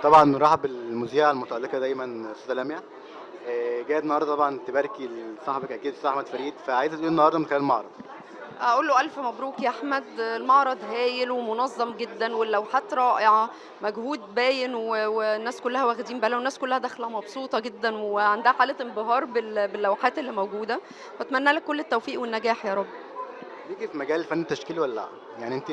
طبعا نرحب بالمذيعة المتألقة دايما أستاذة لميا. جاية النهارده طبعا تباركي لصاحبك أكيد أستاذ أحمد فريد، فعايزة تقولي النهارده من خلال المعرض. اقول له الف مبروك يا احمد، المعرض هايل ومنظم جدا واللوحات رائعه، مجهود باين والناس كلها واخدين بالها والناس كلها داخله مبسوطه جدا وعندها حاله انبهار باللوحات اللي موجوده. بتمنى لك كل التوفيق والنجاح يا رب. ليكي في مجال الفن التشكيلي ولا لأ؟ يعني أنت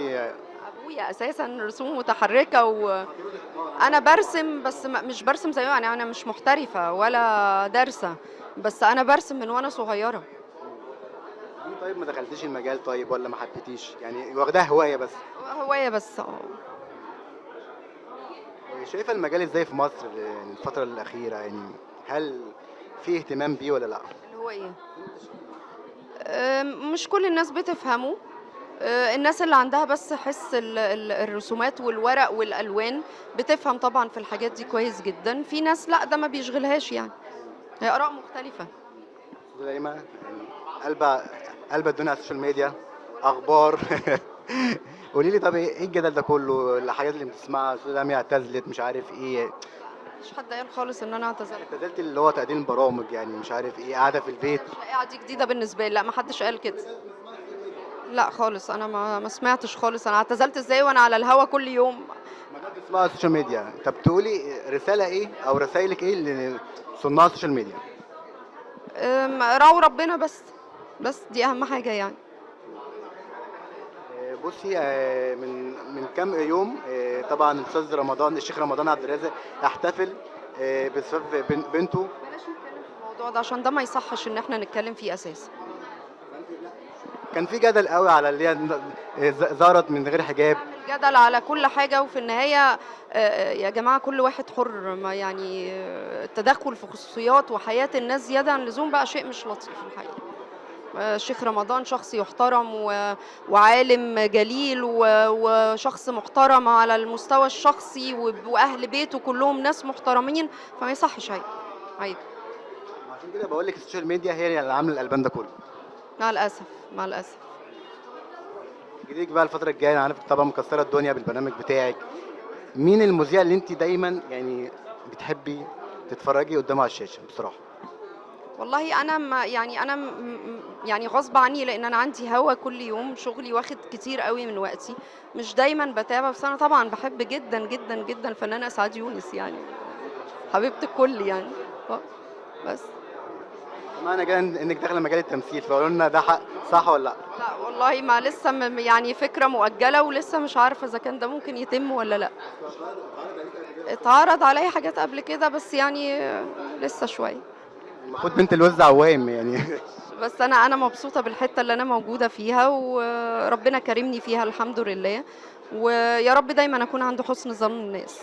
ابويا اساسا رسوم متحركه وانا برسم، بس مش برسم زيه، يعني انا مش محترفه ولا دارسه، بس انا برسم من وانا صغيره. ليه طيب ما دخلتيش المجال طيب ولا ما حبيتيش؟ يعني واخداها هواية بس. هوايه بس شايفة المجال إزاي في مصر يعني الفترة الأخيرة يعني؟ هل في اهتمام بيه ولا لأ؟ اللي هو ايه، مش كل الناس بتفهمه. الناس اللي عندها بس حس الرسومات والورق والألوان بتفهم طبعا في الحاجات دي كويس جدا، في ناس لا ده ما بيشغلهاش يعني. هي آراء مختلفة. أستاذة دايما يعني قلبة قلبة الدنيا على السوشيال ميديا، أخبار. قولي لي طب إيه الجدل ده كله؟ الحاجات اللي بتسمعها أستاذة لميا اعتزلت مش عارف إيه. مش حد قال خالص ان انا اعتذرت. اعتزلت اللي هو تقديم البرامج يعني مش عارف ايه قاعده في البيت. الشائعة دي جديدة بالنسبة لي، لا ما حدش قال كده. لا خالص، انا ما سمعتش خالص، انا اعتزلت ازاي وانا على الهوا كل يوم. ما ده بتسمعها على السوشيال ميديا. طب تقولي رساله ايه او رسايلك ايه لصناع السوشيال ميديا؟ راعوا ربنا بس دي اهم حاجة يعني. بصي، من كام يوم طبعا الاستاذ رمضان الشيخ رمضان عبد الرازق احتفل بزفاف بنته. بلاش نتكلم في الموضوع ده عشان ده ما يصحش ان احنا نتكلم فيه اساسا. كان في جدل قوي على اللي هي ظهرت من غير حجاب. نعمل جدل على كل حاجة وفي النهاية يا جماعة كل واحد حر، ما يعني التدخل في خصوصيات وحياة الناس زيادة عن اللزوم بقى شيء مش لطيف الحقيقة. الشيخ رمضان شخص يحترم وعالم جليل وشخص محترم على المستوى الشخصي وأهل بيته كلهم ناس محترمين، فما يصحش. عيب. عشان كده بقول لك السوشيال ميديا هي اللي عامله الالبان ده كله. مع الأسف مع الأسف. جديدك بقى الفتره الجايه، انا عارف طبعا مكسره الدنيا بالبرنامج بتاعك. مين المذيع اللي انت دايما يعني بتحبي تتفرجي قدامه على الشاشه بصراحه؟ والله انا ما يعني انا يعني غصب عني لان انا عندي هوا كل يوم، شغلي واخد كتير قوي من وقتي، مش دايما بتابع، بس انا طبعا بحب جدا جدا جدا الفنانه اسعاد يونس يعني، حبيبه الكل يعني. ف- بس. معنى كده انك داخله مجال التمثيل، فقولوا لنا ده حق صح ولا لا؟ لا والله ما لسه يعني فكره مؤجله ولسه مش عارفه اذا كان ده ممكن يتم ولا لا. اتعرض عليا حاجات قبل كده بس يعني لسه شويه. المفروض بنت الوز عوام يعني. بس انا مبسوطه بالحته اللي انا موجوده فيها وربنا كرمني فيها الحمد لله، ويا رب دايما اكون عند حسن ظن الناس.